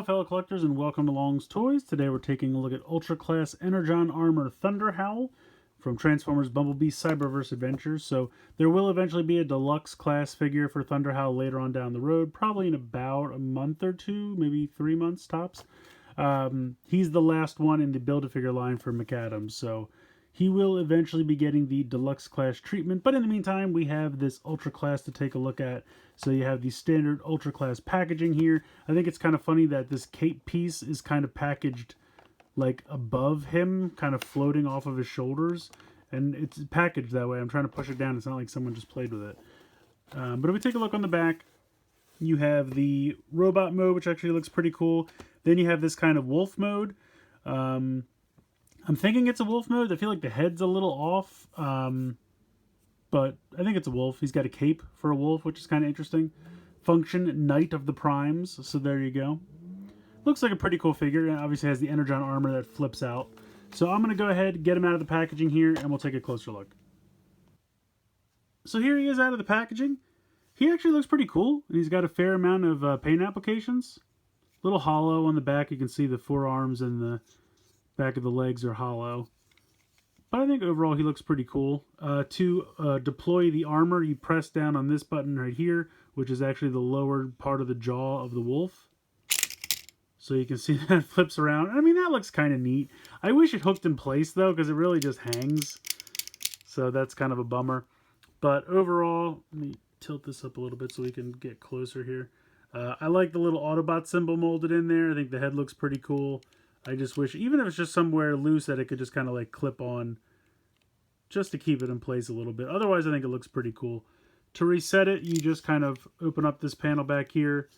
fellow collectors, and welcome to Long's Toys. Today we're taking a look at Ultra Class Energon Armor Thunderhowl from Transformers Bumblebee Cyberverse Adventures. So there will eventually be a deluxe class figure for Thunderhowl later on down the road, probably in about a month or two, maybe 3 months tops. He's the last one in the Build-A-Figure line for McAdams, so he will eventually be getting the deluxe class treatment, but in the meantime, we have this ultra class to take a look at. So you have the standard ultra class packaging here. I think it's kind of funny that this cape piece is kind of packaged like above him, kind of floating off of his shoulders, and it's packaged that way. I'm trying to push it down. It's not like someone just played with it. But if we take a look on the back, you have the robot mode, which actually looks pretty cool. Then you have this kind of wolf mode. I'm thinking it's a wolf mode. I feel like the head's a little off, but I think it's a wolf. He's got a cape for a wolf, which is kind of interesting. Function, Knight of the Primes, so there you go. Looks like a pretty cool figure, and obviously has the Energon armor that flips out. So I'm going to go ahead, get him out of the packaging here, and we'll take a closer look. So here he is out of the packaging. He actually looks pretty cool, and he's got a fair amount of paint applications. A little hollow on the back. You can see the forearms and the back of the legs are hollow. But I think overall he looks pretty cool. To deploy the armor, you press down on this button right here, which is actually the lower part of the jaw of the wolf. So you can see that flips around. I mean, that looks kind of neat. I wish it hooked in place, though, because it really just hangs. So that's kind of a bummer. But overall, let me tilt this up a little bit so we can get closer here. I like the little Autobot symbol molded in there. I think the head looks pretty cool. I just wish, even if it's just somewhere loose, that it could just kind of like clip on just to keep it in place a little bit. Otherwise, I think it looks pretty cool. To reset it, you just kind of open up this panel back here,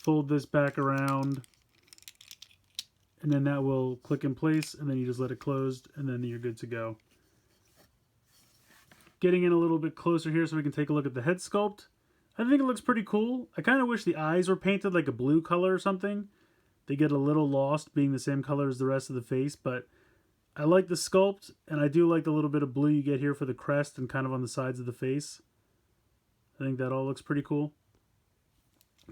fold this back around, and then that will click in place, and then you just let it close, and then you're good to go. Getting in a little bit closer here so we can take a look at the head sculpt. I think it looks pretty cool. I kind of wish the eyes were painted like a blue color or something. They get a little lost being the same color as the rest of the face, but I like the sculpt, and I do like the little bit of blue you get here for the crest and kind of on the sides of the face. I think that all looks pretty cool.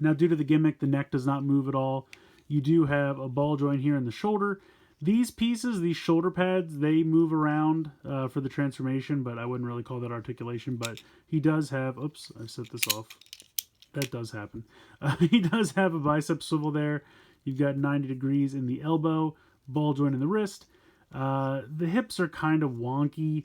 Now, due to the gimmick, the neck does not move at all. You do have a ball joint here in the shoulder. These pieces, these shoulder pads, they move around for the transformation, but I wouldn't really call that articulation. But he does have, oops, I set this off. That does happen. He does have a bicep swivel there. You've got 90 degrees in the elbow, ball joint in the wrist. The hips are kind of wonky.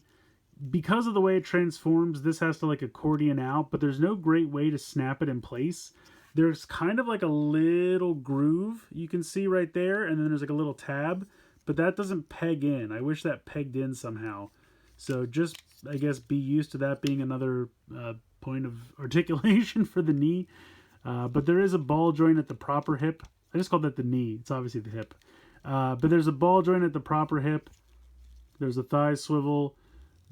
Because of the way it transforms, this has to like accordion out, but there's no great way to snap it in place. There's kind of like a little groove you can see right there, and then there's like a little tab, but that doesn't peg in. I wish that pegged in somehow. So just, I guess, be used to that being another point of articulation for the knee. But there is a ball joint at the proper hip. I just called that the knee. It's obviously the hip. But there's a ball joint at the proper hip. There's a thigh swivel.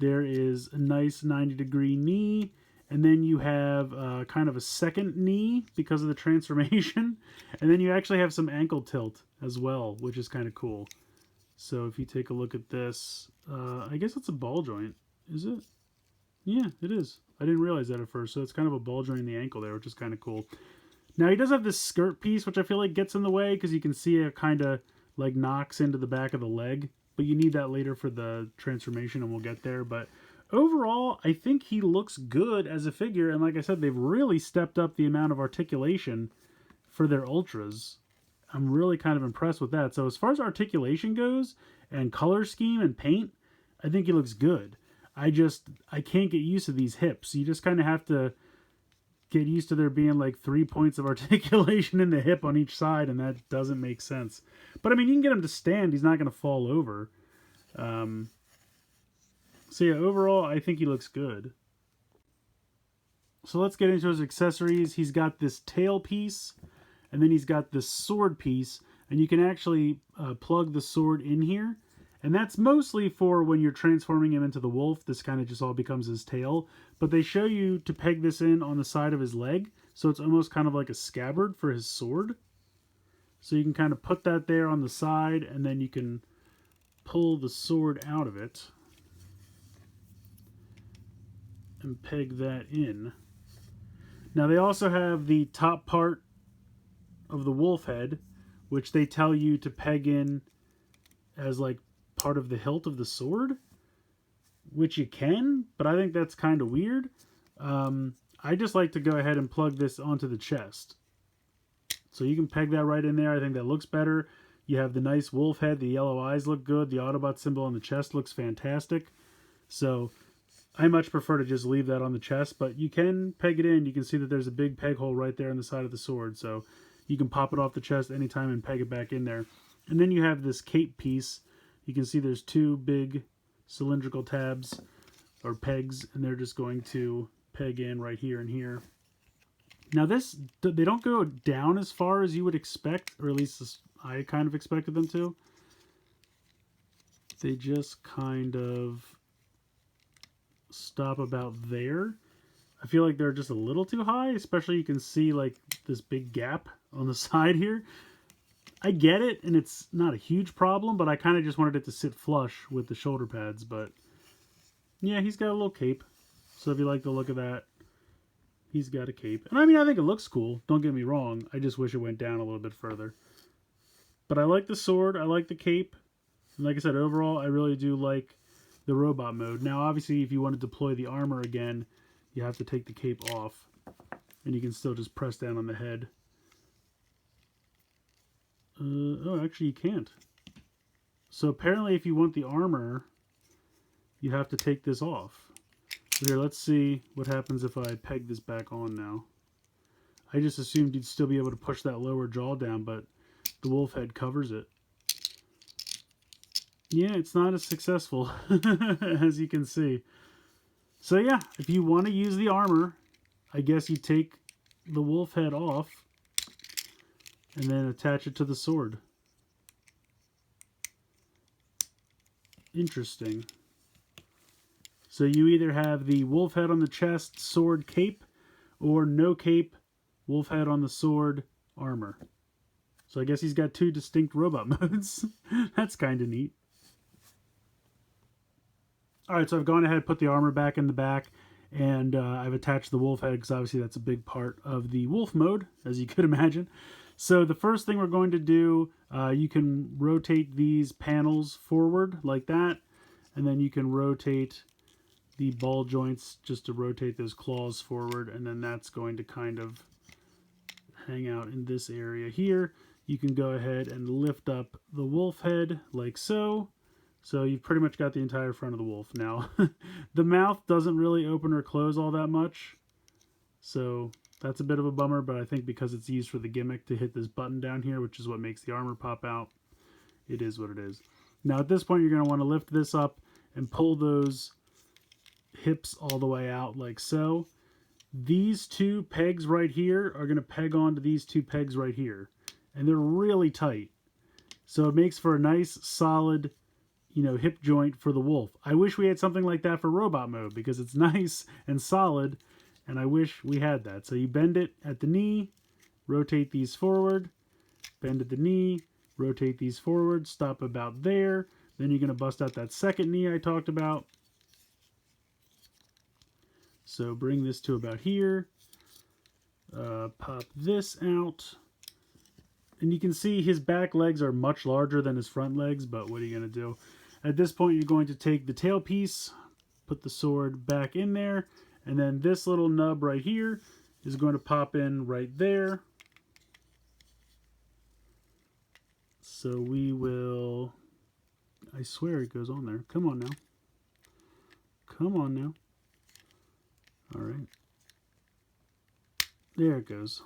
There is a nice 90-degree knee. And then you have kind of a second knee because of the transformation. And then you actually have some ankle tilt as well, which is kind of cool. So if you take a look at this, I guess it's a ball joint. Is it? Yeah, it is. I didn't realize that at first. So it's kind of a ball joint in the ankle there, which is kind of cool. Now, he does have this skirt piece, which I feel like gets in the way because you can see it kind of like knocks into the back of the leg. But you need that later for the transformation, and we'll get there. But overall, I think he looks good as a figure. And like I said, they've really stepped up the amount of articulation for their Ultras. I'm really kind of impressed with that. So as far as articulation goes and color scheme and paint, I think he looks good. I can't get used to these hips. You just kind of have to get used to there being like 3 points of articulation in the hip on each side, and that doesn't make sense. But I mean, you can get him to stand. He's not going to fall over. So yeah, overall, I think he looks good. So let's get into his accessories. He's got this tail piece, and then he's got this sword piece, and you can actually plug the sword in here. And that's mostly for when you're transforming him into the wolf. This kind of just all becomes his tail. But they show you to peg this in on the side of his leg. So it's almost kind of like a scabbard for his sword. So you can kind of put that there on the side, and then you can pull the sword out of it and peg that in. Now they also have the top part of the wolf head, which they tell you to peg in as like part of the hilt of the sword, which you can, but I think that's kind of weird. I just like to go ahead and plug this onto the chest. So you can peg that right in there. I think that looks better. You have the nice wolf head. The yellow eyes look good. The Autobot symbol on the chest looks fantastic. So I much prefer to just leave that on the chest, but you can peg it in. You can see that there's a big peg hole right there on the side of the sword. So you can pop it off the chest anytime and peg it back in there. And then you have this cape piece. You can see there's two big cylindrical tabs or pegs, and they're just going to peg in right here and here. Now this, they don't go down as far as you would expect, or at least I kind of expected them to. They just kind of stop about there. I feel like they're just a little too high, especially you can see like this big gap on the side here. I get it, and it's not a huge problem, but I kind of just wanted it to sit flush with the shoulder pads. But yeah, he's got a little cape. So if you like the look of that, he's got a cape. And I mean, I think it looks cool. Don't get me wrong. I just wish it went down a little bit further. But I like the sword. I like the cape. And like I said, overall, I really do like the robot mode. Now, obviously, if you want to deploy the armor again, you have to take the cape off. And you can still just press down on the head. Oh, actually, you can't. So apparently, if you want the armor, you have to take this off. Here, let's see what happens if I peg this back on now. I just assumed you'd still be able to push that lower jaw down, but the wolf head covers it. Yeah, it's not as successful, as you can see. So yeah, if you want to use the armor, I guess you take the wolf head off and then attach it to the sword. Interesting. So you either have the wolf head on the chest, sword, cape, or no cape, wolf head on the sword, armor. So I guess he's got two distinct robot modes. That's kind of neat. Alright, so I've gone ahead and put the armor back in the back, and I've attached the wolf head, because obviously that's a big part of the wolf mode, as you could imagine. So the first thing we're going to do, you can rotate these panels forward like that, and then you can rotate the ball joints just to rotate those claws forward, and then that's going to kind of hang out in this area here. You can go ahead and lift up the wolf head like so. So you've pretty much got the entire front of the wolf. Now, the mouth doesn't really open or close all that much, so that's a bit of a bummer, but I think because it's used for the gimmick to hit this button down here, which is what makes the armor pop out, it is what it is. Now at this point, you're going to want to lift this up and pull those hips all the way out like so. These two pegs right here are going to peg onto these two pegs right here, and they're really tight, so it makes for a nice solid, you know, hip joint for the wolf. I wish we had something like that for robot mode, because it's nice and solid, and I wish we had that. So you bend it at the knee, rotate these forward, bend at the knee, rotate these forward, stop about there. Then you're going to bust out that second knee I talked about. So bring this to about here, pop this out, and you can see his back legs are much larger than his front legs, but what are you going to do? At this point, you're going to take the tail piece, put the sword back in there, and then this little nub right here is going to pop in right there. So we will, I swear it goes on there. Come on now. Come on now. All right. There it goes.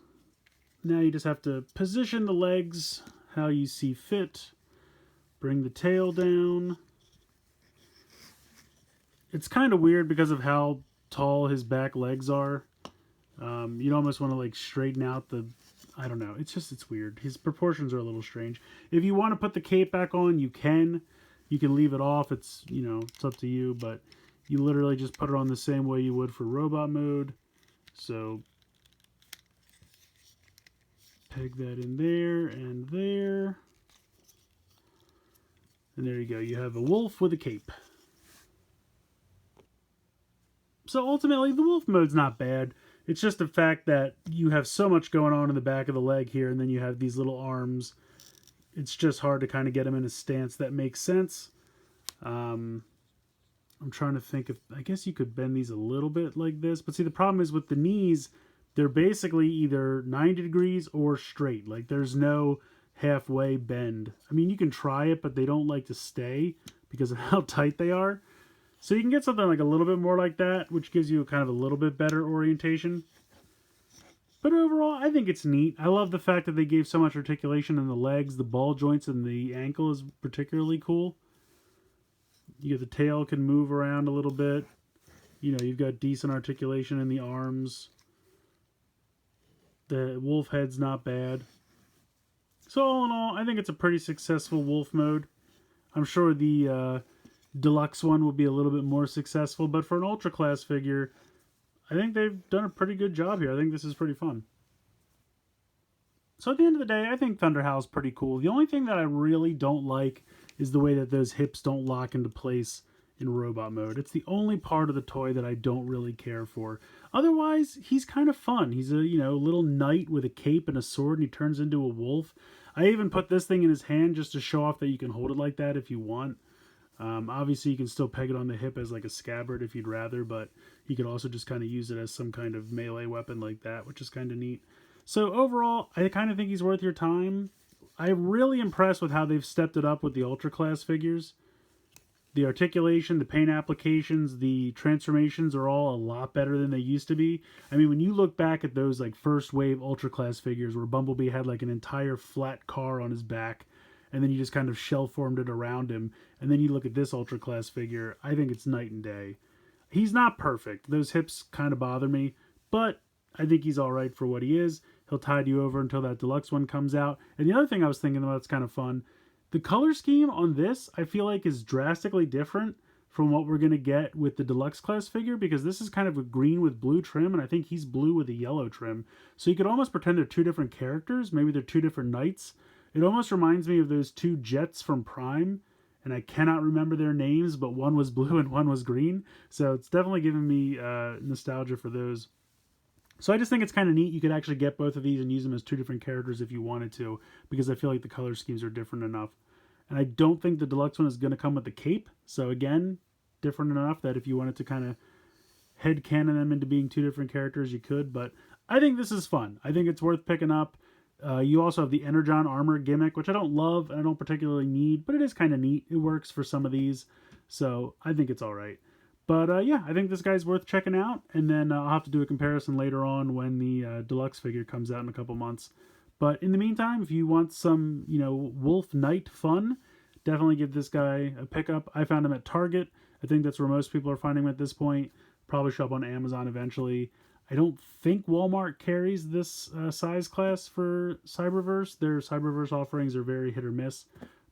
Now you just have to position the legs how you see fit. Bring the tail down. It's kind of weird because of how tall his back legs are. You'd almost want to like straighten out the, I don't know. It's weird. His proportions are a little strange. If you want to put the cape back on, you can. You can leave it off. It's, you know, it's up to you, but you literally just put it on the same way you would for robot mode. So peg that in there and there. And there you go. You have a wolf with a cape. So ultimately, the wolf mode's not bad. It's just the fact that you have so much going on in the back of the leg here, and then you have these little arms it's just hard to kind of get him in a stance that makes sense. I'm trying to think if, I guess you could bend these a little bit like this, but see, the problem is with the knees, they're basically either 90 degrees or straight. Like there's no halfway bend. I mean, you can try it, but they don't like to stay because of how tight they are. So you can get something like a little bit more like that, which gives you kind of a little bit better orientation. But overall, I think it's neat. I love the fact that they gave so much articulation in the legs. The ball joints and the ankle is particularly cool. You get the tail can move around a little bit. You know, you've got decent articulation in the arms. The wolf head's not bad. So all in all, I think it's a pretty successful wolf mode. I'm sure the deluxe one will be a little bit more successful, but for an ultra class figure, I think they've done a pretty good job here. I think this is pretty fun. So at the end of the day, I think Thunderhowl's pretty cool. The only thing that I really don't like is the way that those hips don't lock into place in robot mode. It's the only part of the toy that I don't really care for. Otherwise, he's kind of fun. He's a, little knight with a cape and a sword, and he turns into a wolf. I even put this thing in his hand just to show off that you can hold it like that if you want. Obviously, you can still peg it on the hip as like a scabbard if you'd rather, but you could also just kind of use it as some kind of melee weapon like that, which is kind of neat. So overall, I kind of think he's worth your time. I'm really impressed with how they've stepped it up with the Ultra Class figures. The articulation, the paint applications, the transformations are all a lot better than they used to be. I mean, when you look back at those like first wave Ultra Class figures where Bumblebee had like an entire flat car on his back, and then you just kind of shell formed it around him, and then you look at this Ultra Class figure, I think it's night and day. He's not perfect. Those hips kind of bother me, but I think he's all right for what he is. He'll tide you over until that deluxe one comes out. And the other thing I was thinking about that's kind of fun, the color scheme on this, I feel like is drastically different from what we're going to get with the deluxe class figure, because this is kind of a green with blue trim, and I think he's blue with a yellow trim. So you could almost pretend they're two different characters. Maybe they're two different knights. It almost reminds me of those two jets from Prime, and I cannot remember their names, but one was blue and one was green. So it's definitely giving me nostalgia for those. So I just think it's kind of neat. You could actually get both of these and use them as two different characters if you wanted to, because I feel like the color schemes are different enough. And I don't think the deluxe one is going to come with the cape. So again, different enough that if you wanted to kind of headcanon them into being two different characters, you could. But I think this is fun. I think it's worth picking up. You also have the Energon armor gimmick, which I don't love and I don't particularly need, but it is kind of neat. It works for some of these. So I think it's all right. But yeah, I think this guy's worth checking out, and then I'll have to do a comparison later on when the deluxe figure comes out in a couple months. But in the meantime, if you want some, Wolf Knight fun, definitely give this guy a pickup. I found him at Target. I think that's where most people are finding him at this point. Probably show up on Amazon eventually. I don't think Walmart carries this size class for Cyberverse. Their Cyberverse offerings are very hit or miss.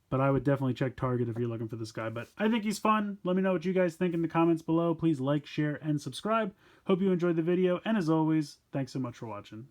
But I would definitely check Target if you're looking for this guy. But I think he's fun. Let me know what you guys think in the comments below. Please like, share, and subscribe. Hope you enjoyed the video. And as always, thanks so much for watching.